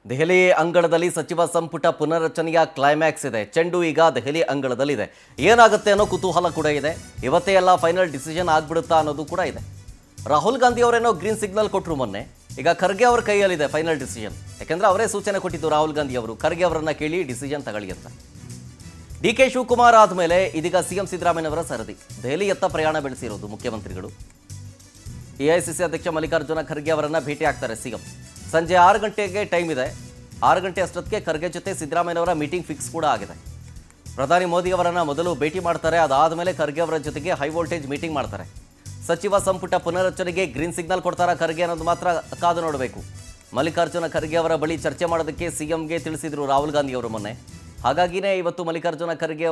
ದೆಹಲಿ ಅಂಗಳದಲ್ಲಿ ಸಚಿವ ಸಂಪುಟ ಪುನರ್ರಚನೆಯ ಕ್ಲೈಮ್ಯಾಕ್ಸ್ ಇದೆ. ಚೆಂಡು ಈಗ ದೆಹಲಿ ಅಂಗಳದಲ್ಲಿದೆ. ಏನಾಗುತ್ತೆ ಅನ್ನೋ ಕುತೂಹಲ ಕೂಡ ಇದೆ. ಇವತ್ತೇ ಎಲ್ಲ ಫೈನಲ್ ಡಿಸಿಷನ್ ಆಗ್ಬಿಡುತ್ತಾ ಅನ್ನೋದು ಕೂಡ ಇದೆ. ರಾಹುಲ್ ಗಾಂಧಿ ಅವರೇನೋ ಗ್ರೀನ್ ಸಿಗ್ನಲ್ ಕೊಟ್ಟರು ಮೊನ್ನೆ. ಈಗ ಖರ್ಗೆ ಅವರ ಕೈಯಲ್ಲಿದೆ ಫೈನಲ್ ಡಿಸಿಷನ್. ಯಾಕಂದ್ರೆ ಅವರೇ ಸೂಚನೆ ಕೊಟ್ಟಿದ್ದು ರಾಹುಲ್ ಗಾಂಧಿ ಅವರು ಖರ್ಗೆ ಅವರನ್ನ ಕೇಳಿ ಡಿಸಿಷನ್ ತಗೊಳ್ಳಿ ಅಂತ. ಡಿಕೆ ಶಿವಕುಮಾರ್ ಆದಮೇಲೆ ಇದೀಗ ಸಿಎಂ ಸಿದ್ದರಾಮಯ್ಯನವರ ಸರದಿ. ದೆಹಲಿಯತ್ತ ಪ್ರಯಾಣ ಬೆಳೆಸಿರೋದು ಮುಖ್ಯಮಂತ್ರಿಗಳು. ಎಐಸಿಸಿ ಅಧ್ಯಕ್ಷ ಮಲ್ಲಿಕಾರ್ಜುನ ಖರ್ಗೆ ಅವರನ್ನ ಭೇಟಿ ಆಗ್ತಾರೆ ಸಿಎಂ. ಸಂಜೆ 6 ಗಂಟೆಗೆ ಟೈಮ್ ಇದೆ. 6 ಗಂಟೆ ಅಷ್ಟೊತ್ತಿಗೆ ಖರ್ಗೆ ಜೊತೆ ಸಿದ್ದರಾಮಯ್ಯನವರ ಮೀಟಿಂಗ್ ಫಿಕ್ಸ್ ಕೂಡ ಆಗಿದೆ. ಪ್ರಧಾನಿ ಮೋದಿ ಅವರನ್ನ ಮೊದಲು ಭೇಟಿ ಮಾಡ್ತಾರೆ. ಅದಾದ ಮೇಲೆ ಖರ್ಗೆ ಅವರ ಜೊತೆಗೆ ಹೈ ವೋಲ್ಟೇಜ್ ಮೀಟಿಂಗ್ ಮಾಡ್ತಾರೆ. ಸಚಿವ ಸಂಪುಟ ಪುನರ್ರಚನೆಗೆ ಗ್ರೀನ್ ಸಿಗ್ನಲ್ ಕೊಡ್ತಾರಾ ಖರ್ಗೆ ಅನ್ನೋದು ಮಾತ್ರ ಕಾದು ನೋಡಬೇಕು. ಮಲ್ಲಿಕಾರ್ಜುನ ಖರ್ಗೆ ಅವರ ಬಳಿ ಚರ್ಚೆ ಮಾಡೋದಕ್ಕೆ ಸಿಎಂಗೆ ತಿಳಿಸಿದ್ರು ರಾಹುಲ್ ಗಾಂಧಿ ಅವರು ಮೊನ್ನೆ. ಹಾಗಾಗಿನೇ ಇವತ್ತು ಮಲ್ಲಿಕಾರ್ಜುನ ಖರ್ಗೆ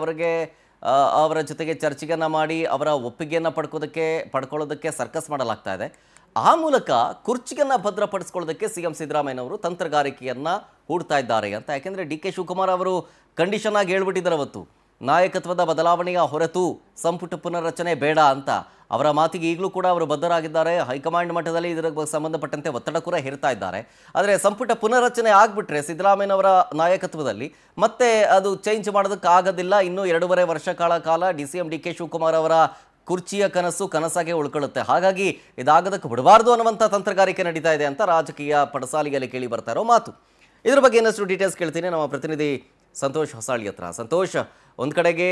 ಅವರ ಜೊತೆಗೆ ಚರ್ಚೆಯನ್ನ ಮಾಡಿ ಅವರ ಒಪ್ಪಿಗೆಯನ್ನು ಪಡ್ಕೊಳ್ಳೋದಕ್ಕೆ ಸರ್ಕಸ್ ಮಾಡಲಾಗ್ತಾ ಇದೆ. ಆ ಮೂಲಕ ಕುರ್ಚಿಯನ್ನ ಭದ್ರಪಡಿಸಿಕೊಳ್ಳೋದಕ್ಕೆ ಸಿಎಂ ಸಿದ್ದರಾಮಯ್ಯನವರು ತಂತ್ರಗಾರಿಕೆಯನ್ನ ಹೂಡ್ತಾ ಇದ್ದಾರೆ ಅಂತ. ಯಾಕೆಂದ್ರೆ ಡಿ ಕೆ ಶಿವಕುಮಾರ್ ಅವರು ಕಂಡೀಷನ್ ಆಗಿ ಹೇಳ್ಬಿಟ್ಟಿದ್ದಾರೆ ಅವತ್ತು, ನಾಯಕತ್ವದ ಬದಲಾವಣೆಯ ಹೊರತು ಸಂಪುಟ ಪುನರ್ರಚನೆ ಬೇಡ ಅಂತ. ಅವರ ಮಾತಿಗೆ ಈಗಲೂ ಕೂಡ ಅವರು ಬದ್ಧರಾಗಿದ್ದಾರೆ. ಹೈಕಮಾಂಡ್ ಮಟ್ಟದಲ್ಲಿ ಇದರ ಸಂಬಂಧಪಟ್ಟಂತೆ ಒತ್ತಡ ಕೂಡ ಹೇರ್ತಾ ಇದ್ದಾರೆ. ಆದರೆ ಸಂಪುಟ ಪುನರ್ರಚನೆ ಆಗ್ಬಿಟ್ರೆ ಸಿದ್ದರಾಮಯ್ಯನವರ ನಾಯಕತ್ವದಲ್ಲಿ ಮತ್ತೆ ಅದು ಚೇಂಜ್ ಮಾಡೋದಕ್ಕೆ ಆಗೋದಿಲ್ಲ. ಇನ್ನೂ 2.5 ವರ್ಷ ಕಾಲ ಸಿಎಂ ಡಿ ಕೆ ಶಿವಕುಮಾರ್ ಅವರ ಕುರ್ಚಿಯ ಕನಸಾಗೆ ಉಳ್ಕೊಳ್ಳುತ್ತೆ. ಹಾಗಾಗಿ ಇದಾಗೋದಕ್ಕೆ ಬಿಡಬಾರ್ದು ಅನ್ನುವಂಥ ತಂತ್ರಗಾರಿಕೆ ನಡೀತಾ ಇದೆ ಅಂತ ರಾಜಕೀಯ ಪಡಸಾಲಿಯಲ್ಲಿ ಕೇಳಿ ಬರ್ತಾ ಇರೋ ಮಾತು. ಇದ್ರ ಬಗ್ಗೆ ಇನ್ನಷ್ಟು ಡೀಟೇಲ್ಸ್ ಕೇಳ್ತೀನಿ ನಮ್ಮ ಪ್ರತಿನಿಧಿ ಸಂತೋಷ್ ಹೊಸಾಳಿ ಹತ್ರ. ಸಂತೋಷ್, ಒಂದು ಕಡೆಗೆ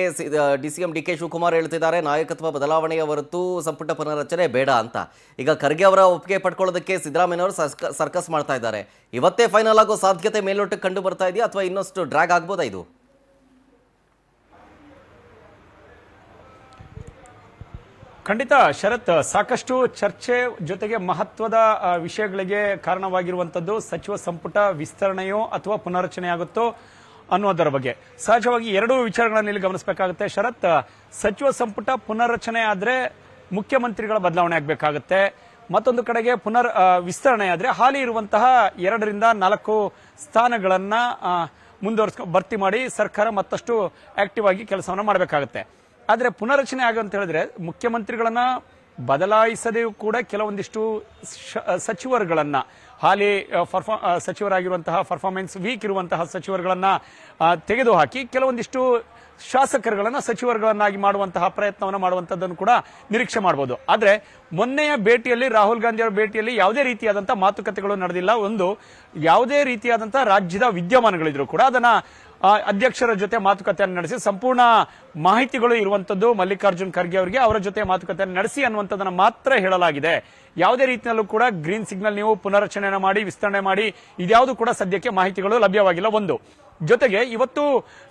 ಸಿಎಂ ಡಿ ಕೆ ಶಿವಕುಮಾರ್ ಹೇಳ್ತಿದ್ದಾರೆ ನಾಯಕತ್ವ ಬದಲಾವಣೆಯ ಹೊರತು ಸಂಪುಟ ಪುನರ್ರಚನೆ ಬೇಡ ಅಂತ. ಈಗ ಖರ್ಗೆ ಅವರ ಒಪ್ಪಿಗೆ ಪಡ್ಕೊಳ್ಳೋದಕ್ಕೆ ಸಿದ್ದರಾಮಯ್ಯನವರು ಸರ್ಕಸ್ ಮಾಡ್ತಾ ಇದ್ದಾರೆ. ಇವತ್ತೇ ಫೈನಲ್ ಆಗೋ ಸಾಧ್ಯತೆ ಮೇಲ್ನೋಟಕ್ಕೆ ಕಂಡು ಬರ್ತಾ ಇದೆಯಾ ಅಥವಾ ಇನ್ನಷ್ಟು ಡ್ರ್ಯಾಗ್ ಆಗ್ಬೋದಾ ಇದು? ಖಂಡಿತ ಶರತ್, ಸಾಕಷ್ಟು ಚರ್ಚೆ ಜೊತೆಗೆ ಮಹತ್ವದ ವಿಷಯಗಳಿಗೆ ಕಾರಣವಾಗಿರುವಂಥದ್ದು ಸಚಿವ ಸಂಪುಟ ವಿಸ್ತರಣೆಯೋ ಅಥವಾ ಪುನರ್ರಚನೆ ಆಗುತ್ತೋ ಅನ್ನೋದರ ಬಗ್ಗೆ. ಸಹಜವಾಗಿ 2 ವಿಚಾರಗಳನ್ನು ಇಲ್ಲಿ ಗಮನಿಸಬೇಕಾಗುತ್ತೆ ಶರತ್. ಸಚಿವ ಸಂಪುಟ ಪುನರ್ರಚನೆ ಆದ್ರೆ ಮುಖ್ಯಮಂತ್ರಿಗಳ ಬದಲಾವಣೆ ಆಗಬೇಕಾಗುತ್ತೆ. ಮತ್ತೊಂದು ಕಡೆಗೆ ವಿಸ್ತರಣೆ ಆದ್ರೆ ಹಾಲಿ ಇರುವಂತಹ 2 ರಿಂದ 4 ಸ್ಥಾನಗಳನ್ನ ಭರ್ತಿ ಮಾಡಿ ಸರ್ಕಾರ ಮತ್ತಷ್ಟು ಆಕ್ಟಿವ್ ಆಗಿ ಕೆಲಸವನ್ನ ಮಾಡಬೇಕಾಗುತ್ತೆ. ಆದ್ರೆ ಪುನರ್ರಚನೆ ಆಗಂತ ಹೇಳಿದ್ರೆ ಮುಖ್ಯಮಂತ್ರಿಗಳನ್ನ ಬದಲಾಯಿಸದೆಯೂ ಕೂಡ ಕೆಲವೊಂದಿಷ್ಟು ಸಚಿವರುಗಳನ್ನ, ಹಾಲಿ ಸಚಿವರಾಗಿರುವಂತಹ ಪರ್ಫಾರ್ಮೆನ್ಸ್ ವೀಕ್ ಇರುವಂತಹ ಸಚಿವರುಗಳನ್ನ ತೆಗೆದುಹಾಕಿ ಕೆಲವೊಂದಿಷ್ಟು ಶಾಸಕರುಗಳನ್ನ ಸಚಿವರುಗಳನ್ನಾಗಿ ಮಾಡುವಂತಹ ಪ್ರಯತ್ನವನ್ನು ಮಾಡುವಂತದ್ದನ್ನು ಕೂಡ ನಿರೀಕ್ಷೆ ಮಾಡಬಹುದು. ಆದ್ರೆ ಮೊನ್ನೆಯ ಭೇಟಿಯಲ್ಲಿ ರಾಹುಲ್ ಗಾಂಧಿ ಅವರ ಭೇಟಿಯಲ್ಲಿ ಯಾವುದೇ ರೀತಿಯಾದಂತಹ ಮಾತುಕತೆಗಳು ನಡೆದಿಲ್ಲ. ಯಾವುದೇ ರೀತಿಯಾದಂತಹ ರಾಜ್ಯದ ವಿದ್ಯಮಾನಗಳಿದ್ರು ಕೂಡ ಅದನ್ನ ಅಧ್ಯಕ್ಷರ ಜೊತೆ ಮಾತುಕತೆಯನ್ನು ನಡೆಸಿ ಸಂಪೂರ್ಣ ಮಾಹಿತಿಗಳು ಇರುವಂತದ್ದು ಮಲ್ಲಿಕಾರ್ಜುನ್ ಖರ್ಗೆ ಅವರಿಗೆ ಅವರ ಜೊತೆ ಮಾತುಕತೆಯನ್ನು ನಡೆಸಿ ಅನ್ನುವಂಥದ್ದನ್ನ ಮಾತ್ರ ಹೇಳಲಾಗಿದೆ. ಯಾವುದೇ ರೀತಿಯಲ್ಲೂ ಕೂಡ ಗ್ರೀನ್ ಸಿಗ್ನಲ್ ನೀವು ಪುನರ್ರಚನೆಯನ್ನು ಮಾಡಿ ವಿಸ್ತರಣೆ ಮಾಡಿ ಇದ್ಯಾವುದು ಕೂಡ ಸದ್ಯಕ್ಕೆ ಮಾಹಿತಿಗಳು ಲಭ್ಯವಾಗಿಲ್ಲ. ಜೊತೆಗೆ ಇವತ್ತು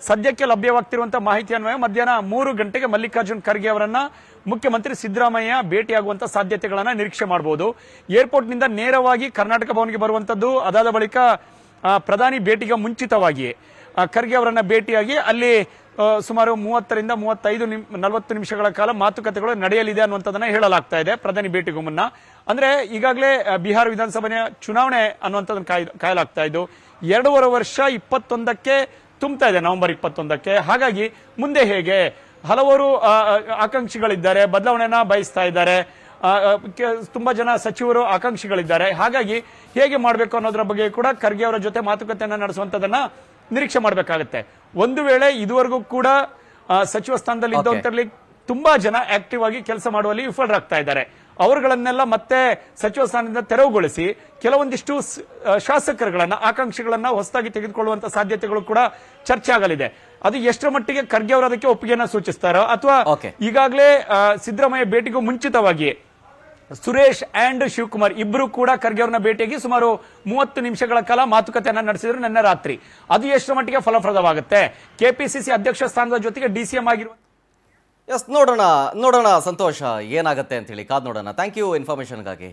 ಸದ್ಯಕ್ಕೆ ಲಭ್ಯವಾಗ್ತಿರುವಂತಹ ಮಾಹಿತಿ ಅನ್ವಯ ಮಧ್ಯಾಹ್ನ 3 ಗಂಟೆಗೆ ಮಲ್ಲಿಕಾರ್ಜುನ್ ಖರ್ಗೆ ಅವರನ್ನ ಮುಖ್ಯಮಂತ್ರಿ ಸಿದ್ದರಾಮಯ್ಯ ಭೇಟಿಯಾಗುವಂತಹ ಸಾಧ್ಯತೆಗಳನ್ನ ನಿರೀಕ್ಷೆ ಮಾಡಬಹುದು. ಏರ್ಪೋರ್ಟ್ನಿಂದ ನೇರವಾಗಿ ಕರ್ನಾಟಕ ಭವನ್ಗೆ ಬರುವಂತದ್ದು, ಅದಾದ ಬಳಿಕ ಪ್ರಧಾನಿ ಭೇಟಿಗೆ ಮುಂಚಿತವಾಗಿಯೇ ಖರ್ಗೆ ಅವರನ್ನ ಭೇಟಿಯಾಗಿ ಅಲ್ಲಿ ಸುಮಾರು 30 ರಿಂದ 40 ನಿಮಿಷಗಳ ಕಾಲ ಮಾತುಕತೆಗಳು ನಡೆಯಲಿದೆ ಅನ್ನುವಂಥದ್ದನ್ನ ಹೇಳಲಾಗ್ತಾ ಇದೆ ಪ್ರಧಾನಿ ಭೇಟಿಗೂ ಮುನ್ನ. ಅಂದ್ರೆ ಈಗಾಗಲೇ ಬಿಹಾರ ವಿಧಾನಸಭೆಯ ಚುನಾವಣೆ ಅನ್ನುವಂಥದ್ದನ್ನು ಕಾಯಲಾಗ್ತಾ ಇದ್ದು 2.5 ವರ್ಷ 21ಕ್ಕೆ ತುಂಬುತ್ತಾ ಇದೆ, ನವೆಂಬರ್ 21ಕ್ಕೆ. ಹಾಗಾಗಿ ಮುಂದೆ ಹೇಗೆ ಹಲವಾರು ಆಕಾಂಕ್ಷಿಗಳಿದ್ದಾರೆ, ಬದಲಾವಣೆಯನ್ನ ಬಯಸ್ತಾ ಇದ್ದಾರೆ, ತುಂಬಾ ಜನ ಸಚಿವರು ಆಕಾಂಕ್ಷಿಗಳಿದ್ದಾರೆ. ಹಾಗಾಗಿ ಹೇಗೆ ಮಾಡಬೇಕು ಅನ್ನೋದ್ರ ಬಗ್ಗೆ ಕೂಡ ಖರ್ಗೆ ಅವರ ಜೊತೆ ಮಾತುಕತೆಯನ್ನ ನಡೆಸುವಂತದನ್ನ ನಿರೀಕ್ಷೆ ಮಾಡಬೇಕಾಗುತ್ತೆ. ಒಂದು ವೇಳೆ ಇದುವರೆಗೂ ಕೂಡ ಸಚಿವ ಸ್ಥಾನದಲ್ಲಿ ಇದ್ದಂತರಲ್ಲಿ ತುಂಬಾ ಜನ ಆಕ್ಟಿವ್ ಆಗಿ ಕೆಲಸ ಮಾಡುವಲ್ಲಿ ವಿಫಲರಾಗ್ತಾ ಇದ್ದಾರೆ. ಅವರುಗಳನ್ನೆಲ್ಲ ಮತ್ತೆ ಸಚಿವ ಸ್ಥಾನದಿಂದ ತೆರವುಗೊಳಿಸಿ ಕೆಲವೊಂದಿಷ್ಟು ಶಾಸಕರುಗಳನ್ನ, ಆಕಾಂಕ್ಷಿಗಳನ್ನ ಹೊಸದಾಗಿ ತೆಗೆದುಕೊಳ್ಳುವಂತ ಸಾಧ್ಯತೆಗಳು ಕೂಡ ಚರ್ಚೆ ಆಗಲಿದೆ. ಅದು ಎಷ್ಟರ ಮಟ್ಟಿಗೆ ಖರ್ಗೆ ಅವರು ಅದಕ್ಕೆ ಒಪ್ಪಿಗೆಯನ್ನ ಸೂಚಿಸ್ತಾರೋ ಅಥವಾ ಈಗಾಗಲೇ ಸಿದ್ದರಾಮಯ್ಯ ಭೇಟಿಗೂ ಮುಂಚಿತವಾಗಿ ಸುರೇಶ್ ಅಂಡ್ ಶಿವಕುಮಾರ್ ಇಬ್ಬರು ಕೂಡ ಖರ್ಗೆ ಅವರನ್ನ ಭೇಟಿಯಾಗಿ ಸುಮಾರು 30 ನಿಮಿಷಗಳ ಕಾಲ ಮಾತುಕತೆಯನ್ನ ನಡೆಸಿದ್ರು ನಿನ್ನೆ ರಾತ್ರಿ. ಅದು ಎಷ್ಟು ಮಟ್ಟಿಗೆ ಫಲಪ್ರದವಾಗುತ್ತೆ? ಕೆಪಿಸಿಸಿ ಅಧ್ಯಕ್ಷ ಸ್ಥಾನದ ಜೊತೆಗೆ ಡಿಸಿಎಂ ಆಗಿರುವ ನೋಡೋಣ ಸಂತೋಷ ಏನಾಗುತ್ತೆ ಅಂತ ಹೇಳಿ ಕಾದ್ ನೋಡೋಣ. Thank you ಇನ್ಫಾರ್ಮೇಶನ್ಗಾಗಿ.